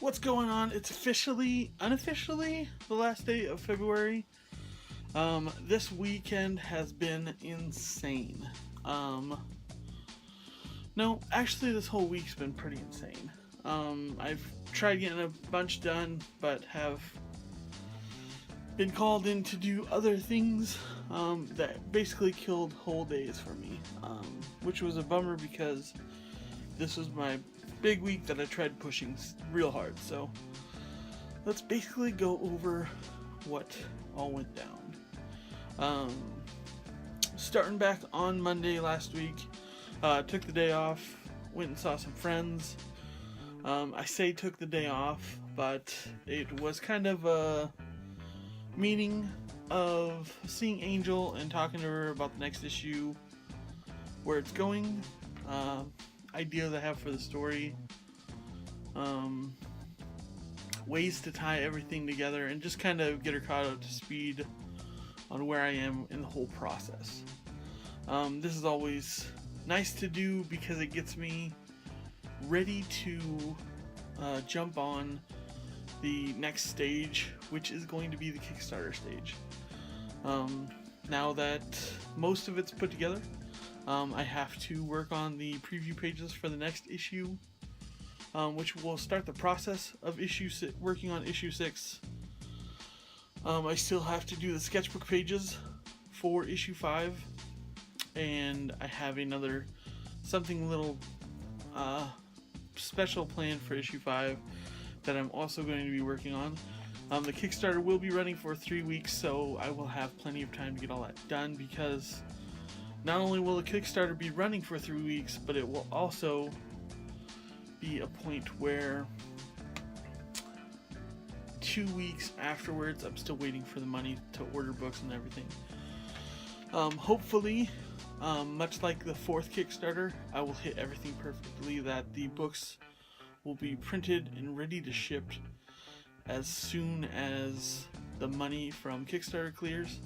What's going on? It's unofficially, the last day of February. This weekend has been insane. Um, no, actually, this whole week's been pretty insane. I've tried getting a bunch done, but have been called in to do other things that basically killed whole days for me, which was a bummer because this was my big week that I tried pushing real hard. So let's basically go over what all went down. Starting back on Monday last week, took the day off, went and saw some friends. I say took the day off, but it was kind of a meeting of seeing Angel and talking to her about the next issue, where it's going, ideas I have for the story, ways to tie everything together, and just kind of get her caught up to speed on where I am in the whole process. This is always nice to do because it gets me ready to jump on the next stage, which is going to be the Kickstarter stage. Now that most of it's put together, I have to work on the preview pages for the next issue, which will start the process of working on issue 6. I still have to do the sketchbook pages for issue 5, and I have another something little special planned for issue 5 that I'm also going to be working on. The Kickstarter will be running for 3 weeks, so I will have plenty of time to get all that done, because not only will the Kickstarter be running for 3 weeks, but it will also be a point where 2 weeks afterwards, I'm still waiting for the money to order books and everything. Hopefully, much like the 4th Kickstarter, I will hit everything perfectly, that the books will be printed and ready to ship as soon as the money from Kickstarter clears.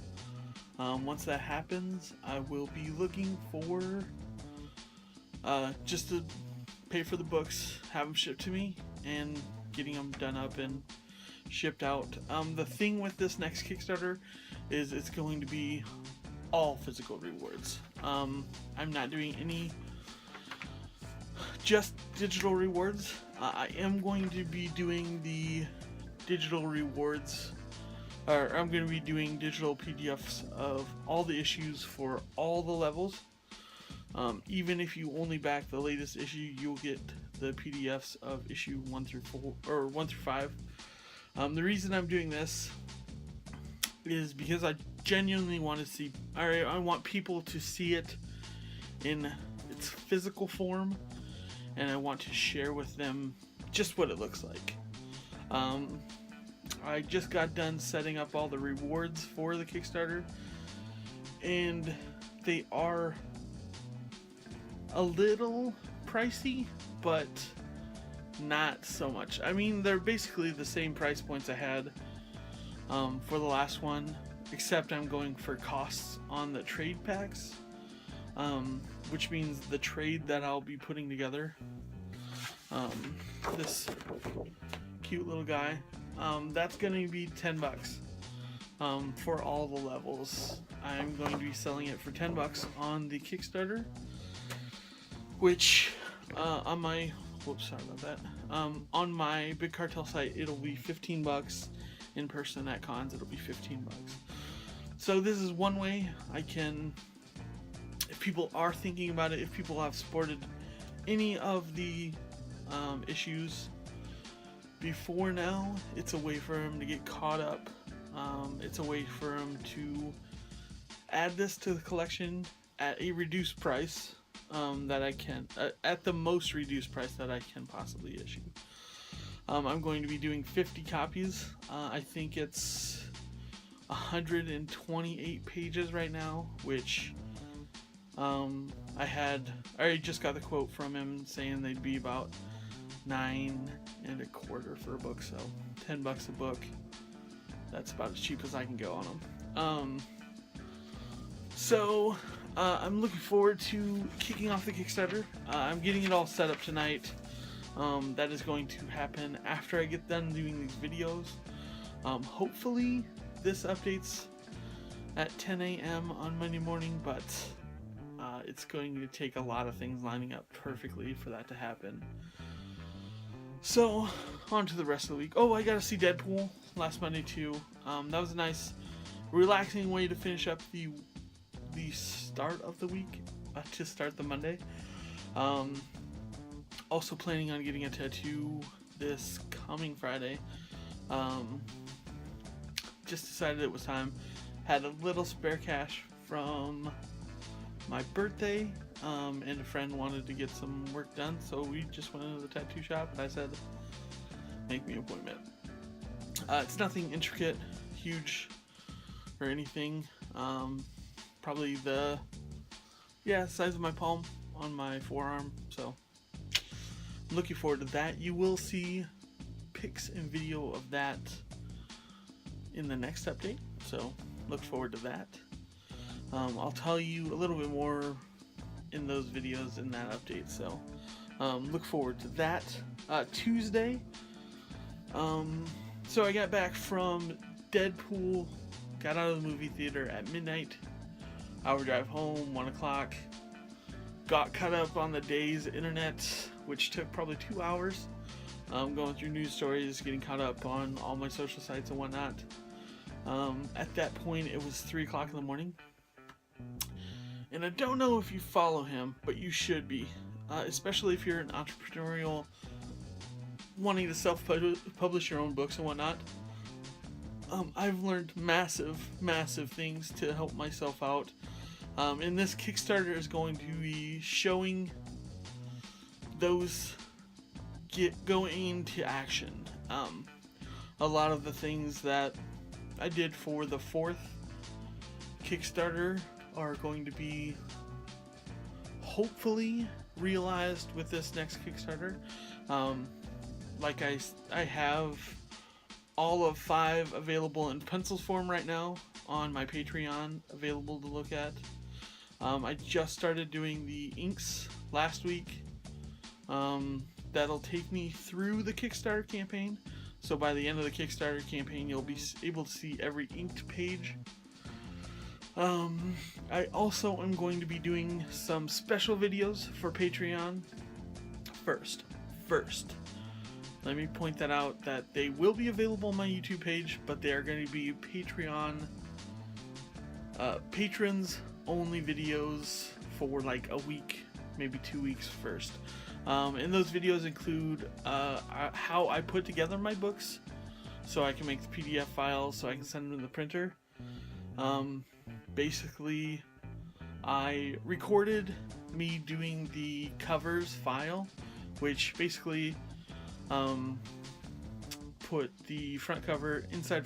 Once that happens, I will be looking for just to pay for the books, have them shipped to me, and getting them done up and shipped out. The thing with this next Kickstarter is it's going to be all physical rewards. I'm not doing any just digital rewards. I am going to be doing the digital rewards, or I'm going to be doing digital PDFs of all the issues for all the levels. Even if you only back the latest issue, you'll get the PDFs of issue 1 through 4 or 1 through 5. The reason I'm doing this is because I genuinely want to see, I want people to see it in its physical form, and I want to share with them just what it looks like. I just got done setting up all the rewards for the Kickstarter, and they are a little pricey, but not so much. I mean, they're basically the same price points I had for the last one, except I'm going for costs on the trade packs, which means the trade that I'll be putting together. This cute little guy, that's going to be $10 for all the levels. I'm going to be selling it for $10 on the Kickstarter, which on my sorry about that. On my Big Cartel site, it'll be $15. In person at cons, it'll be $15. So this is one way I can, if people are thinking about it, if people have supported any of the issues before now, it's a way for them to get caught up. It's a way for them to add this to the collection at a reduced price, that I can, at the most reduced price that I can possibly issue. I'm going to be doing 50 copies. I think it's 128 pages right now, which I just got the quote from him saying they'd be about $9.25 for a book, so $10 a book. That's about as cheap as I can go on them. I'm looking forward to kicking off the Kickstarter. I'm getting it all set up tonight. That is going to happen after I get done doing these videos. Hopefully this updates at 10 a.m. on Monday morning, but it's going to take a lot of things lining up perfectly for that to happen. So, on to the rest of the week. Oh, I got to see Deadpool last Monday too. That was a nice, relaxing way to finish up the start of the week, to start the Monday. Also planning on getting a tattoo this coming Friday. Just decided it was time. Had a little spare cash from my birthday, and a friend wanted to get some work done, so we just went into the tattoo shop, and I said, make me an appointment. It's nothing intricate, huge, or anything. Probably the size of my palm on my forearm, so I'm looking forward to that. You will see pics and video of that in the next update, so look forward to that. I'll tell you a little bit more in those videos in that update, so look forward to that. Tuesday, so I got back from Deadpool, got out of the movie theater at midnight, hour drive home, 1 o'clock, got caught up on the day's internet, which took probably 2 hours, going through news stories, getting caught up on all my social sites and whatnot. At that point it was 3 o'clock in the morning, and I don't know if you follow him, but you should be, especially if you're an entrepreneurial, wanting to self-publish your own books and whatnot. I've learned massive things to help myself out, and this Kickstarter is going to be showing those going into action. A lot of the things that I did for the 4th Kickstarter are going to be hopefully realized with this next Kickstarter. Like I have all of 5 available in pencils form right now on my Patreon, available to look at. I just started doing the inks last week. That'll take me through the Kickstarter campaign. So by the end of the Kickstarter campaign, you'll be able to see every inked page. I also am going to be doing some special videos for Patreon. First, let me point that out, that they will be available on my YouTube page, but they are going to be Patreon patrons only videos for like a week, maybe 2 weeks first. And those videos include how I put together my books, so I can make the PDF files, so I can send them to the printer. Basically, I recorded me doing the covers file, which basically put the front cover, inside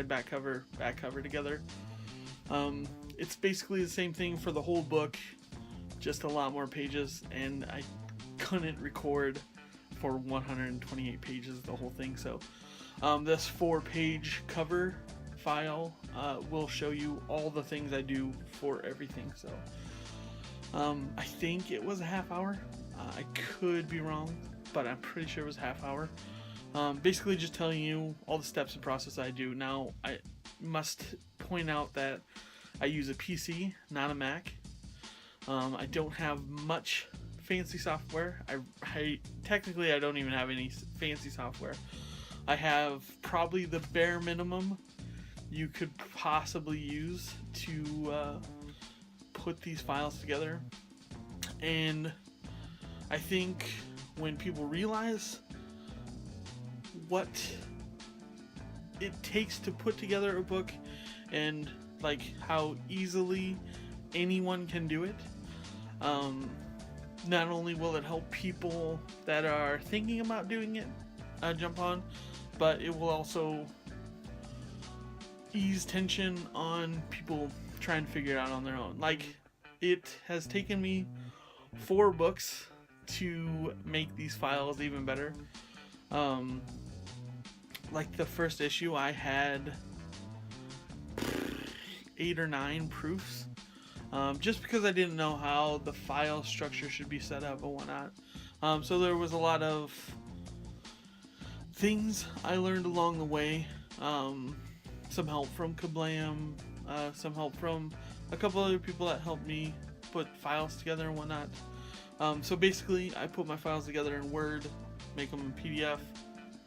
back cover together. It's basically the same thing for the whole book, just a lot more pages, and I couldn't record for 128 pages the whole thing, so this 4-page cover file will show you all the things I do for everything. So I think it was a half hour. I could be wrong, but I'm pretty sure it was a half hour. Basically just telling you all the steps and process I do. Now I must point out that I use a PC, not a Mac. I don't have much fancy software. I technically I don't even have any fancy software. I have probably the bare minimum you could possibly use to put these files together. And I think when people realize what it takes to put together a book and like how easily anyone can do it, not only will it help people that are thinking about doing it jump on, but it will also ease tension on people trying to figure it out on their own. Like, it has taken me 4 books to make these files even better. Like the first issue, I had 8 or 9 proofs, just because I didn't know how the file structure should be set up and whatnot. So there was a lot of things I learned along the way. Some help from Kablam, some help from a couple other people that helped me put files together and whatnot. So basically, I put my files together in Word, make them in PDF,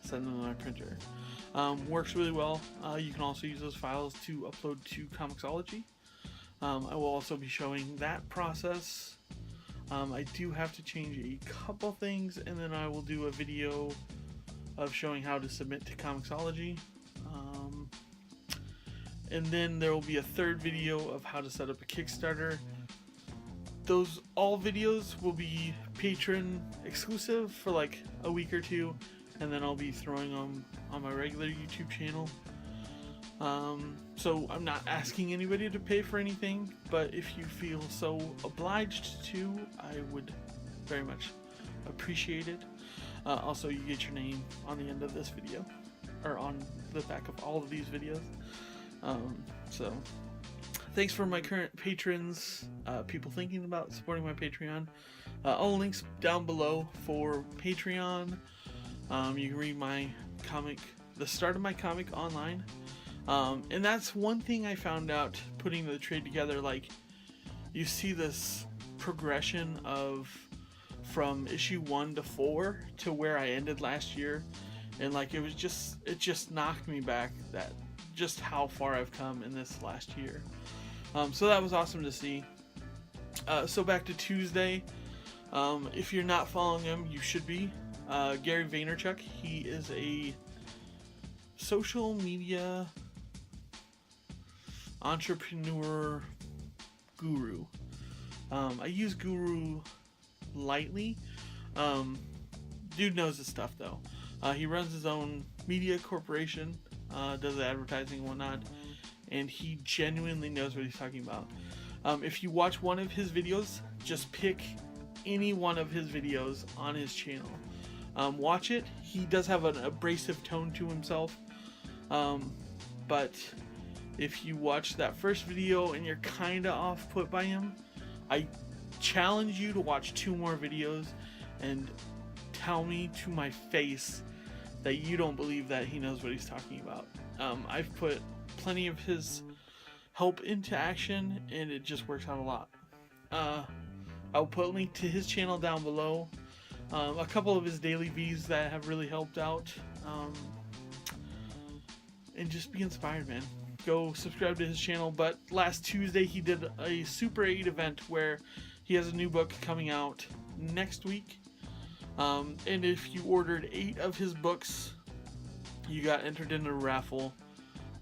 send them to my printer. Works really well. You can also use those files to upload to Comixology. I will also be showing that process. I do have to change a couple things, and then I will do a video of showing how to submit to Comixology. And then there will be a third video of how to set up a Kickstarter. Those all videos will be patron exclusive for like a week or two, and then I'll be throwing them on my regular YouTube channel. So I'm not asking anybody to pay for anything, but if you feel so obliged to, I would very much appreciate it. Also, you get your name on the end of this video, or on the back of all of these videos. So thanks for my current patrons, people thinking about supporting my Patreon. All the links down below for Patreon. You can read my comic, the start of my comic, online. And that's one thing I found out putting the trade together. Like, you see this progression of from issue 1 to 4 to where I ended last year, and like it just knocked me back, that just how far I've come in this last year. So that was awesome to see. So back to Tuesday. If you're not following him, you should be. Gary Vaynerchuk. He is a social media entrepreneur guru. I use guru lightly. Dude knows his stuff though. He runs his own media corporation, does advertising and whatnot, and he genuinely knows what he's talking about. If you watch one of his videos, just pick any one of his videos on his channel. Watch it. He does have an abrasive tone to himself, but if you watch that first video and you're kinda off put by him, I challenge you to watch 2 more videos and tell me to my face that you don't believe that he knows what he's talking about. I've put plenty of his help into action, and it just works out a lot. I'll put a link to his channel down below. A couple of his daily V's that have really helped out. And just be inspired, man. Go subscribe to his channel. But last Tuesday he did a Super 8 event where he has a new book coming out next week. And if you ordered 8 of his books, you got entered in a raffle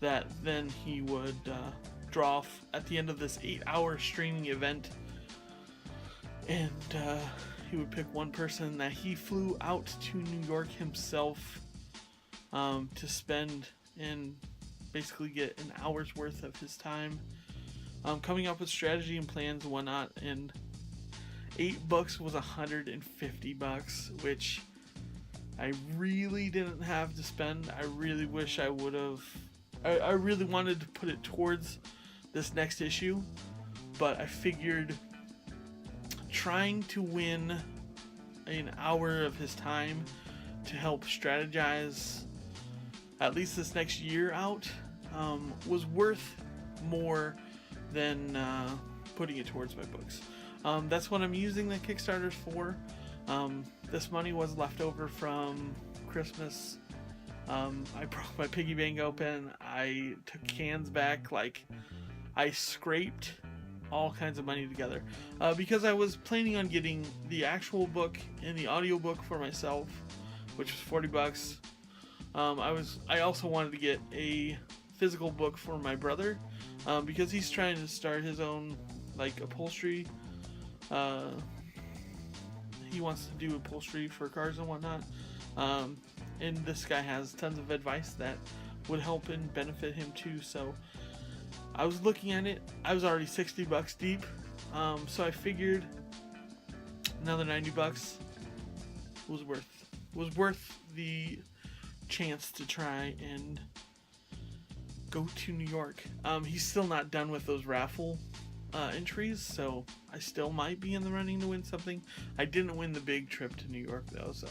that then he would draw off at the end of this 8-hour streaming event. And he would pick one person that he flew out to New York himself to spend and basically get an hour's worth of his time coming up with strategy and plans and whatnot. And 8 books was $150, which I really didn't have to spend. I really wish I would have. I really wanted to put it towards this next issue, but I figured trying to win an hour of his time to help strategize at least this next year out was worth more than putting it towards my books. That's what I'm using the Kickstarters for. This money was left over from Christmas. I broke my piggy bank open. I took cans back. Like, I scraped all kinds of money together because I was planning on getting the actual book and the audiobook for myself, which was $40. I also wanted to get a physical book for my brother because he's trying to start his own like upholstery. He wants to do upholstery for cars and whatnot, and this guy has tons of advice that would help and benefit him too. So I was looking at it. I was already $60 deep, so I figured another $90 was worth the chance to try and go to New York. He's still not done with those raffle entries, so I still might be in the running to win something. I didn't win the big trip to New York though, so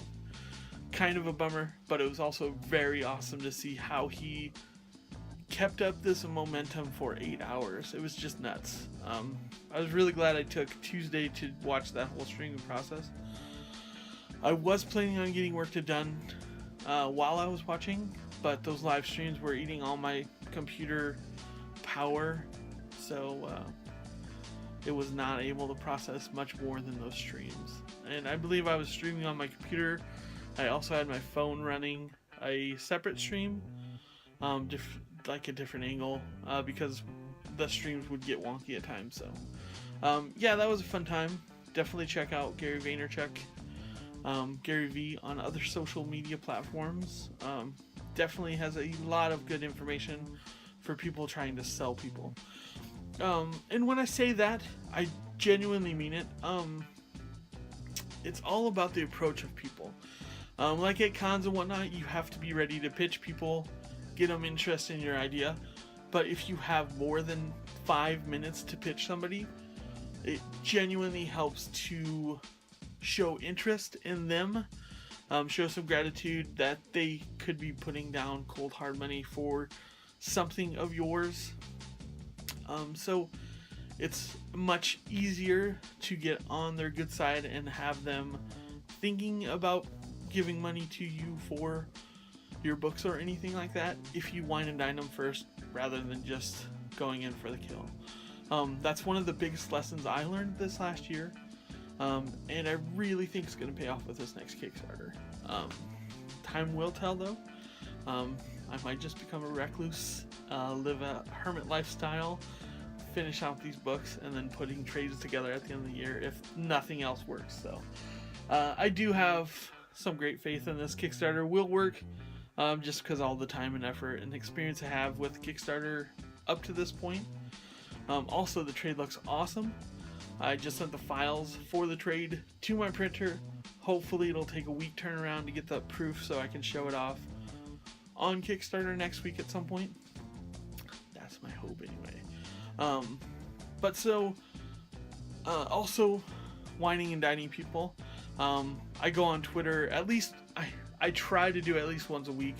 kind of a bummer, but it was also very awesome to see how he kept up this momentum for 8 hours. It was just nuts. I was really glad I took Tuesday to watch that whole streaming process. I was planning on getting work done while I was watching, but those live streams were eating all my computer power, so it was not able to process much more than those streams. And I believe I was streaming on my computer. I also had my phone running a separate stream, like a different angle, because the streams would get wonky at times. So yeah, that was a fun time. Definitely check out Gary Vaynerchuk, Gary V on other social media platforms. Definitely has a lot of good information for people trying to sell people. And when I say that, I genuinely mean it. It's all about the approach of people. Like at cons and whatnot, you have to be ready to pitch people, get them interested in your idea. But if you have more than 5 minutes to pitch somebody, it genuinely helps to show interest in them, show some gratitude that they could be putting down cold hard money for something of yours. So it's much easier to get on their good side and have them thinking about giving money to you for your books or anything like that if you wine and dine them first rather than just going in for the kill. That's one of the biggest lessons I learned this last year, and I really think it's going to pay off with this next Kickstarter. Time will tell though. I might just become a recluse, live a hermit lifestyle, finish out these books, and then putting trades together at the end of the year if nothing else works. So I do have some great faith in this Kickstarter will work, just because all the time and effort and experience I have with Kickstarter up to this point. Also, the trade looks awesome. I just sent the files for the trade to my printer. Hopefully it'll take a week turnaround to get the proof so I can show it off on Kickstarter next week at some point. That's my hope anyway. But so, also whining and dining people. I go on Twitter, at least I try to do at least once a week,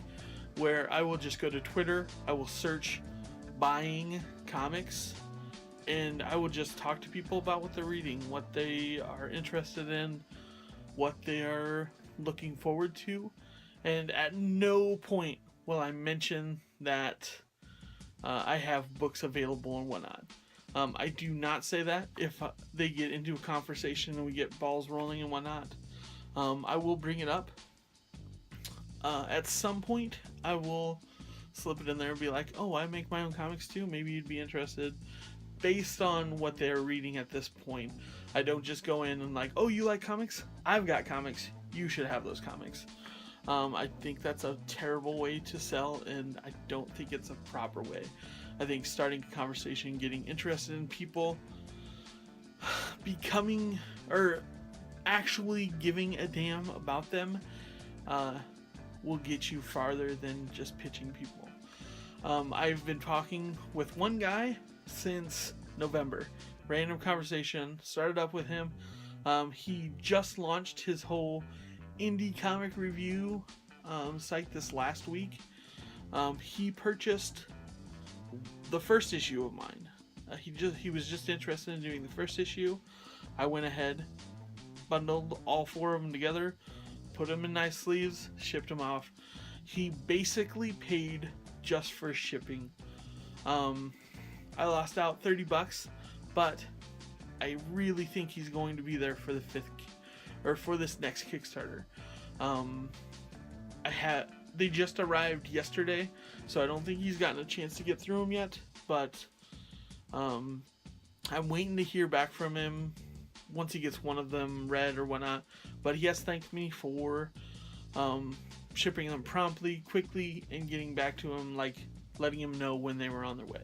where I will just go to Twitter, I will search buying comics, and I will just talk to people about what they're reading, what they are interested in, what they are looking forward to, and at no point will I mention that I have books available and whatnot. I do not say that if they get into a conversation and we get balls rolling and whatnot. I will bring it up. At some point, I will slip it in there and be like, oh, I make my own comics too. Maybe you'd be interested. Based on what they're reading at this point. I don't just go in and like, oh, you like comics? I've got comics. You should have those comics. I think that's a terrible way to sell, and I don't think it's a proper way. I think starting a conversation, getting interested in people, becoming, or actually giving a damn about them, will get you farther than just pitching people. I've been talking with one guy since November. Random conversation, started up with him. He just launched his whole indie comic review site this last week. He purchased the first issue of mine. He was just interested in doing the first issue. I went ahead, bundled all 4 of them together, put them in nice sleeves, shipped them off. He basically paid just for shipping. I lost out $30, but I really think he's going to be there for the for this next Kickstarter. They just arrived yesterday, so I don't think he's gotten a chance to get through them yet, but I'm waiting to hear back from him once he gets one of them read or whatnot. But he has thanked me for shipping them promptly, quickly, and getting back to him, like letting him know when they were on their way.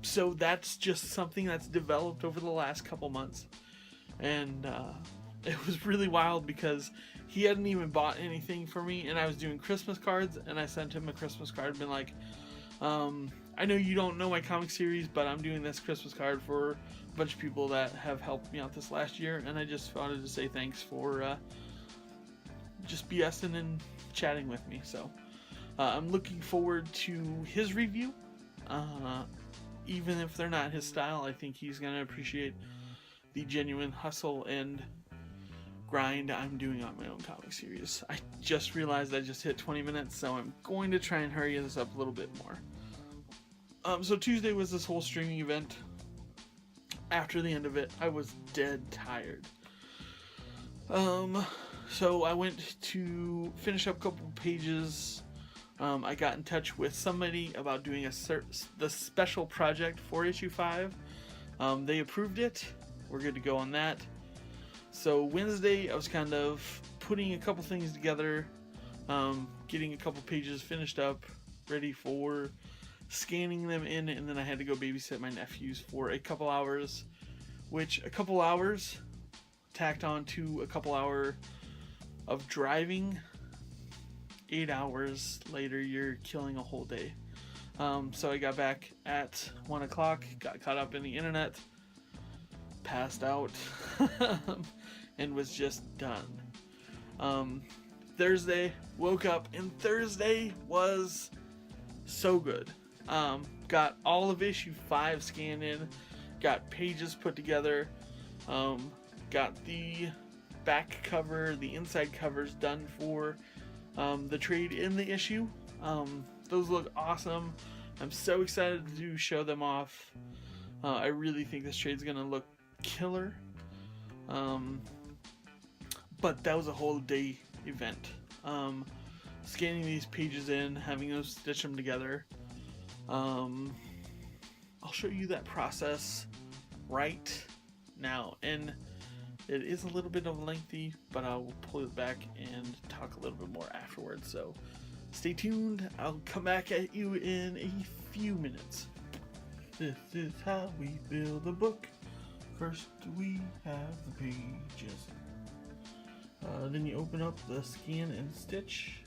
So that's just something that's developed over the last couple months, and it was really wild because he hadn't even bought anything for me, and I was doing Christmas cards, and I sent him a Christmas card being like, I know you don't know my comic series, but I'm doing this Christmas card for a bunch of people that have helped me out this last year, and I just wanted to say thanks for just BSing and chatting with me. So I'm looking forward to his review. Even if they're not his style, I think he's going to appreciate the genuine hustle and grind I'm doing on my own comic series. I just realized I just hit 20 minutes, so I'm going to try and hurry this up a little bit more. So Tuesday was this whole streaming event. After the end of it, I was dead tired. So I went to finish up a couple pages. I got in touch with somebody about doing the special project for issue 5. They approved it. We're good to go on that. So Wednesday, I was kind of putting a couple things together, getting a couple pages finished up, ready for scanning them in, and then I had to go babysit my nephews for a couple hours, which a couple hours tacked on to a couple hour of driving. 8 hours later, you're killing a whole day. So I got back at 1 o'clock, got caught up in the internet, passed out, and was just done. Thursday, woke up, and Thursday was so good. Got all of issue 5 scanned in, got pages put together, got the back cover, the inside covers done for the trade in the issue. Those look awesome. I'm so excited to show them off. I really think this trade's gonna look killer. But that was a whole day event. Scanning these pages in, having those stitch them together. I'll show you that process right now, and it is a little bit of lengthy, but I will pull it back and talk a little bit more afterwards. So stay tuned. I'll come back at you in a few minutes. This is how we build a book. First we have the pages. Then you open up the scan and stitch.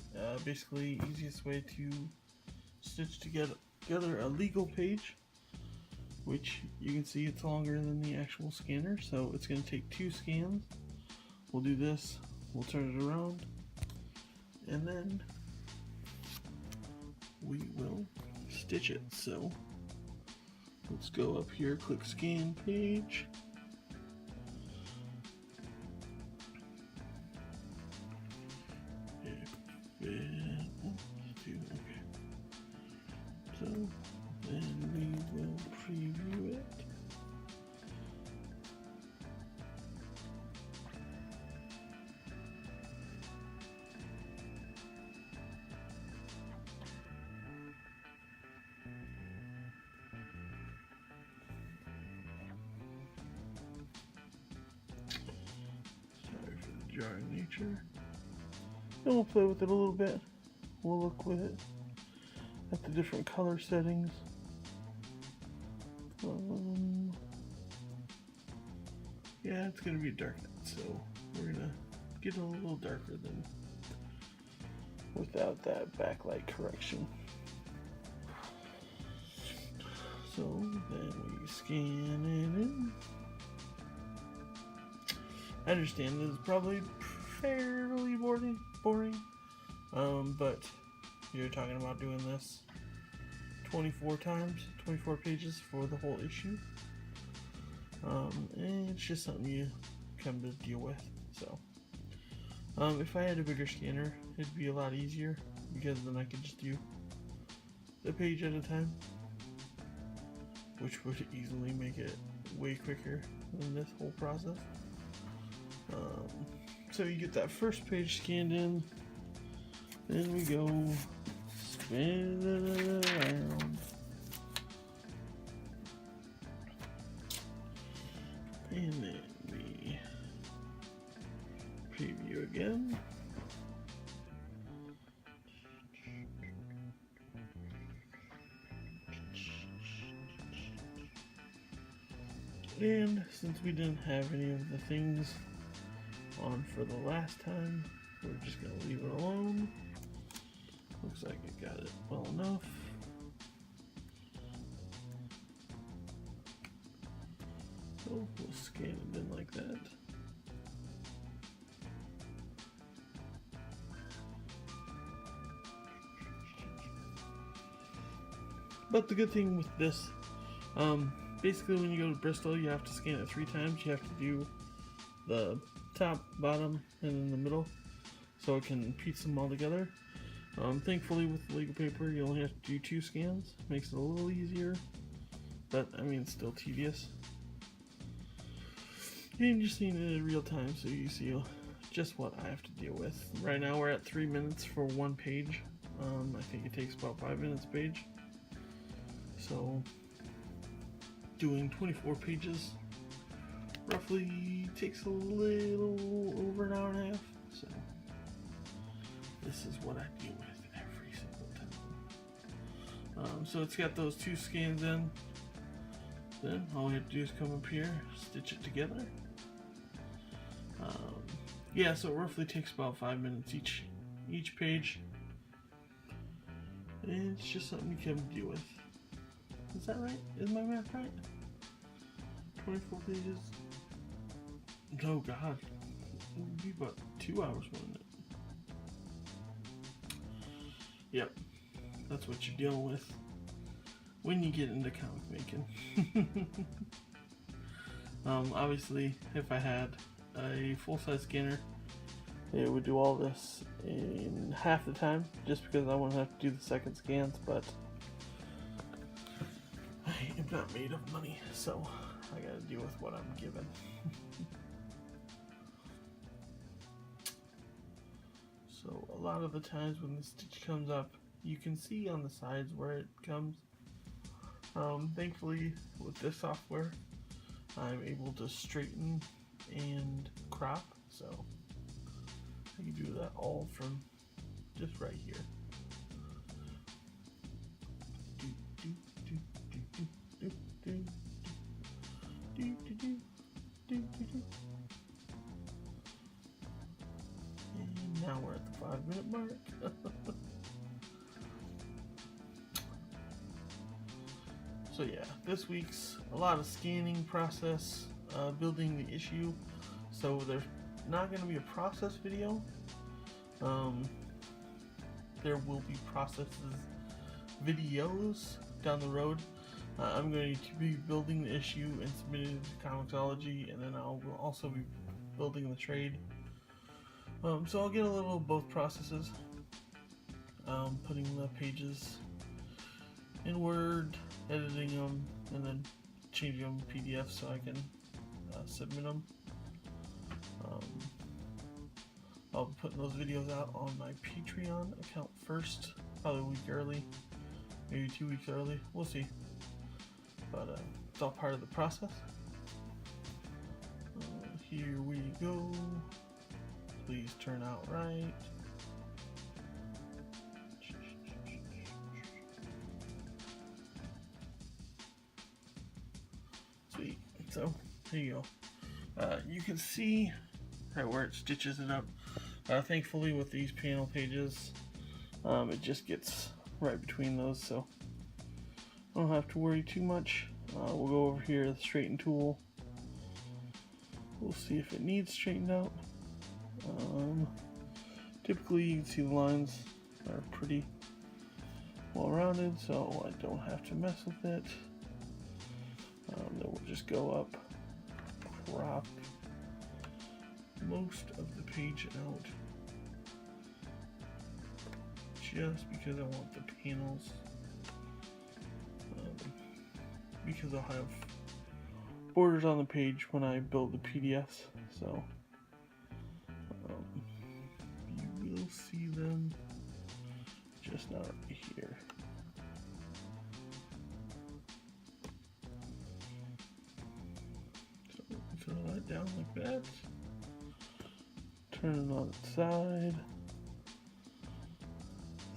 Basically, easiest way to stitch together a legal page, which you can see it's longer than the actual scanner, so it's going to take 2 scans. We'll do this, we'll turn it around, and then we will stitch it. So let's go up here, click scan page. Okay. So then we will preview it. Sorry for the jarring nature. And we'll play with it a little bit. We'll look with it at the different color settings. Yeah, it's gonna be dark night, so we're gonna get a little darker than without that backlight correction. So then we scan it in. I understand this is probably fairly boring, but you're talking about doing this 24 times, 24 pages for the whole issue. And it's just something you come to deal with. So if I had a bigger scanner, it'd be a lot easier, because then I could just do a page at a time, which would easily make it way quicker than this whole process. So you get that first page scanned in, then we go spin it around, and then we preview again. And since we didn't have any of the things on for the last time, we're just going to leave it alone. Looks like it got it well enough. So we'll scan it in like that. But the good thing with this, basically when you go to Bristol, you have to scan it 3 times. You have to do the top, bottom, and then the middle, so it can piece them all together. Thankfully with legal paper, you only have to do 2 scans. Makes it a little easier, but I mean, it's still tedious. And you're seeing it in real time, so you see just what I have to deal with. Right now we're at 3 minutes for 1 page. I think it takes about 5 minutes a page. So doing 24 pages roughly takes a little over an hour and a half. So this is what I deal with every single time. So it's got those 2 scans in. Then all we have to do is come up here, stitch it together. Yeah, so it roughly takes about 5 minutes each page. And it's just something you can deal with. Is that right? Is my math right? 24 pages? Oh god. It would be about 2 hours, wouldn't it? Yep. That's what you're dealing with when you get into comic making. Obviously, if I had a full-size scanner, it would do all this in half the time, just because I wouldn't have to do the second scans, but I am not made of money, so I gotta deal with what I'm given. So a lot of the times when the stitch comes up, you can see on the sides where it comes. Thankfully, with this software, I'm able to straighten and crop, so I can do that all from just right here. And now we're at the 5-minute mark. So yeah, this week's a lot of scanning process, building the issue. So there's not going to be a process video. There will be processes videos down the road. I'm going to be building the issue and submitting it to Comixology, and then I will also be building the trade. So I'll get a little of both processes. Putting the pages in Word, editing them, and then changing them to PDF so I can submit them. I'll be putting those videos out on my Patreon account first, probably a week early, maybe 2 weeks early, we'll see. But it's all part of the process. Here we go. Please turn out right. Sweet. So there you go. You can see right where it stitches it up. Thankfully, with these panel pages, it just gets right between those, so I don't have to worry too much. We'll go over here to the straighten tool. We'll see if it needs straightened out. Typically, you can see the lines are pretty well rounded, so I don't have to mess with it. Then we'll just go up, crop most of the page out, just because I want the panels, because I'll have borders on the page when I build the PDFs, so you will see them, just not right here. So fill that down like that. Turn it on its side.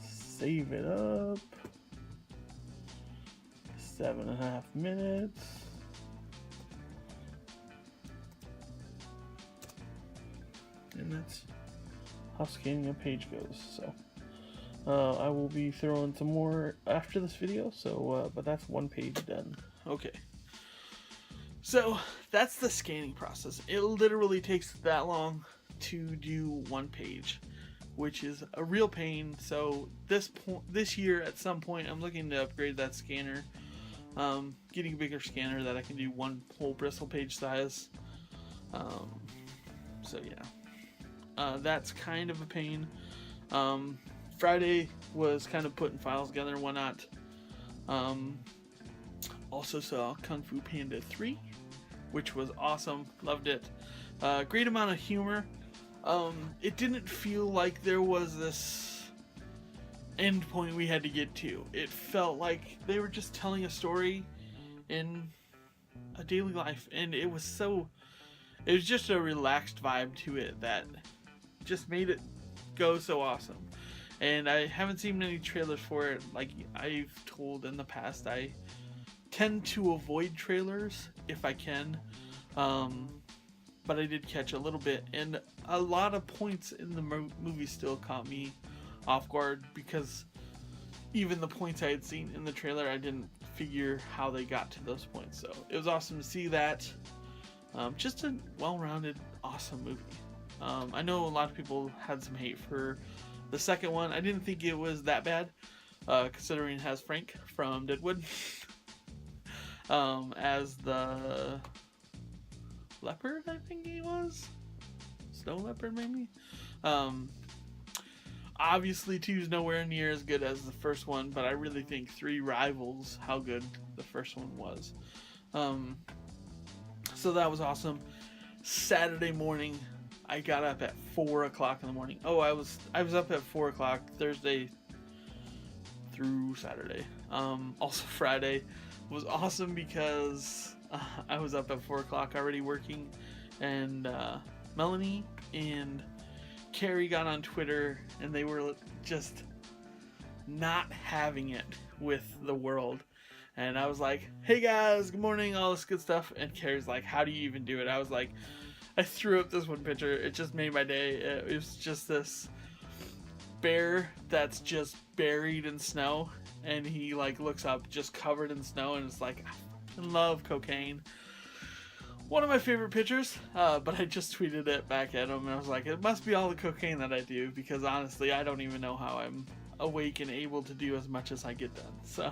Save it up. 7.5 minutes. And that's how scanning a page goes. So I will be throwing some more after this video. So, but that's 1 page done. Okay. So that's the scanning process. It literally takes that long to do one page, which is a real pain. So this year at some point I'm looking to upgrade that scanner, getting a bigger scanner that I can do one whole bristle page size. So yeah, that's kind of a pain. Friday was kind of putting files together and whatnot. Also saw Kung Fu Panda 3, which was awesome. Loved it. Great amount of humor. It didn't feel like there was this end point we had to get to. It felt like they were just telling a story in a daily life, and it was just a relaxed vibe to it that just made it go so awesome. And I haven't seen many trailers for it. Like I've told in the past, I tend to avoid trailers if I can, but I did catch a little bit, and a lot of points in the movie still caught me off guard, because even the points I had seen in the trailer, I didn't figure how they got to those points. So it was awesome to see that. Just a well-rounded, awesome movie. I know a lot of people had some hate for the second one. I didn't think it was that bad, considering it has Frank from Deadwood as the leopard, I think he was. Snow leopard, maybe? Obviously, 2 is nowhere near as good as the first one, but I really think 3 rivals how good the first one was. So that was awesome. Saturday morning, I got up at 4 o'clock in the morning. Oh, I was up at 4 o'clock Thursday through Saturday. Also Friday was awesome because I was up at 4 o'clock already working, and Melanie and Carrie got on Twitter, and they were just not having it with the world. And I was like, hey guys, good morning, all this good stuff. And Carrie's like, how do you even do it? I was like, I threw up this one picture. It just made my day. It was just this bear that's just buried in snow, and he like looks up just covered in snow, and it's like, I love cocaine. One of my favorite pictures, but I just tweeted it back at him, and I was like, it must be all the cocaine that I do, because honestly, I don't even know how I'm awake and able to do as much as I get done. So,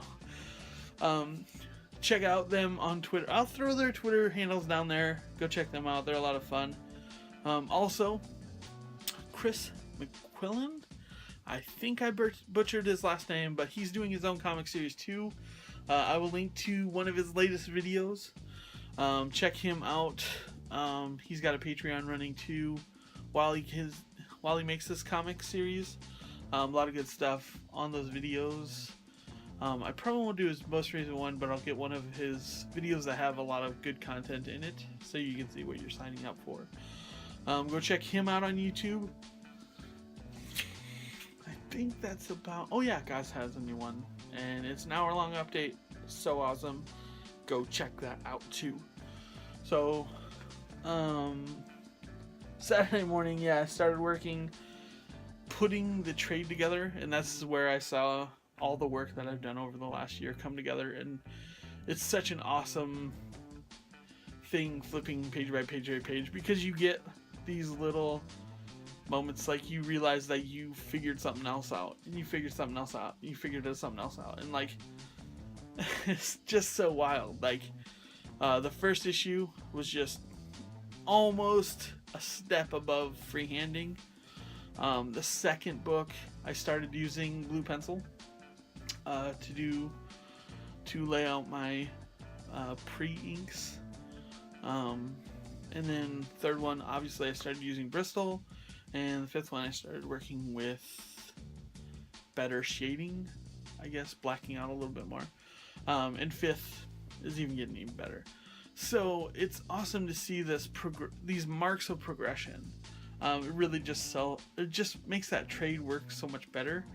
check out them on Twitter. I'll throw their Twitter handles down there. Go check them out. They're a lot of fun. Also, Chris McQuillan. I think I butchered his last name, but he's doing his own comic series too. I will link to one of his latest videos. Check him out. He's got a Patreon running too while he makes this comic series. A lot of good stuff on those videos. I probably won't do his most recent one, but I'll get one of his videos that have a lot of good content in it, so you can see what you're signing up for. Go check him out on YouTube. I think that's about... Oh yeah, Guys has a new one, and it's an hour-long update. So awesome. Go check that out too. So, Saturday morning, yeah, I started working, putting the trade together, and that's where I saw all the work that I've done over the last year come together, and it's such an awesome thing, flipping page by page by page, because you get these little moments, like you realize that you figured something else out, and you figured something else out, and you figured something else out, and like, it's just so wild. Like, the first issue was just almost a step above freehanding. The second book, I started using blue pencil to lay out my pre-inks, and then third one, obviously I started using Bristol, and the fifth one I started working with better shading, I guess, blacking out a little bit more, and fifth is even better. So it's awesome to see these marks of progression. It really just makes that trade work so much better,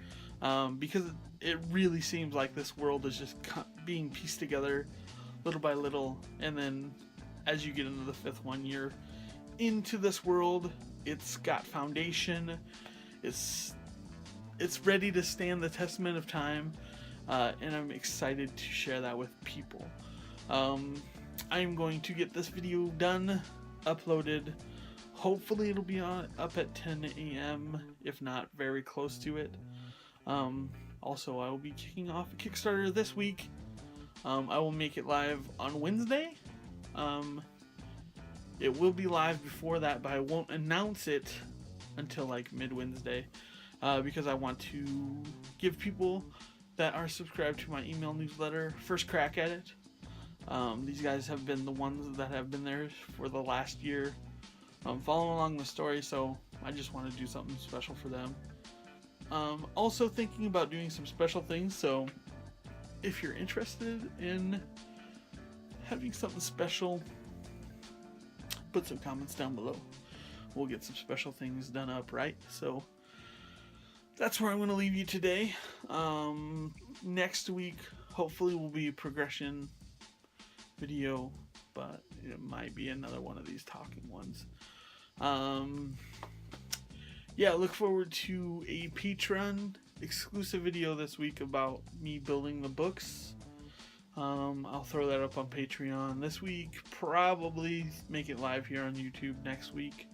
because it really seems like this world is just being pieced together little by little, and then as you get into the fifth one, you're into this world. It's got foundation. It's ready to stand the testament of time, and I'm excited to share that with people. I'm going to get this video done, uploaded. Hopefully it'll be up at 10 a.m. if not very close to it. Also, I will be kicking off a Kickstarter this week. I will make it live on Wednesday. It will be live before that, but I won't announce it until like mid-Wednesday, because I want to give people that are subscribed to my email newsletter first crack at it. These guys have been the ones that have been there for the last year, following along the story, so I just want to do something special for them. Also thinking about doing some special things, so if you're interested in having something special, put some comments down below. We'll get some special things done up, right? So that's where I'm going to leave you today. Next week, hopefully, will be a progression video, but it might be another one of these talking ones. Yeah, look forward to a Patreon exclusive video this week about me building the books. I'll throw that up on Patreon this week, probably make it live here on YouTube next week.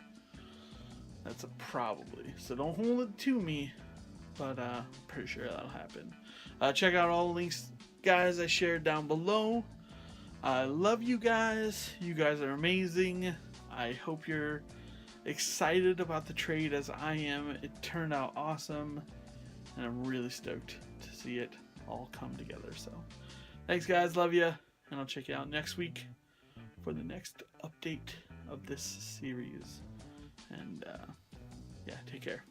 That's a probably, so don't hold it to me, but pretty sure that'll happen. Check out all the links, guys, I shared down below. I love you guys. You guys are amazing. I hope you're excited about the trade as I am. It turned out awesome, and I'm really stoked to see it all come together. So thanks, guys, love you, and I'll check you out next week for the next update of this series. And yeah, take care.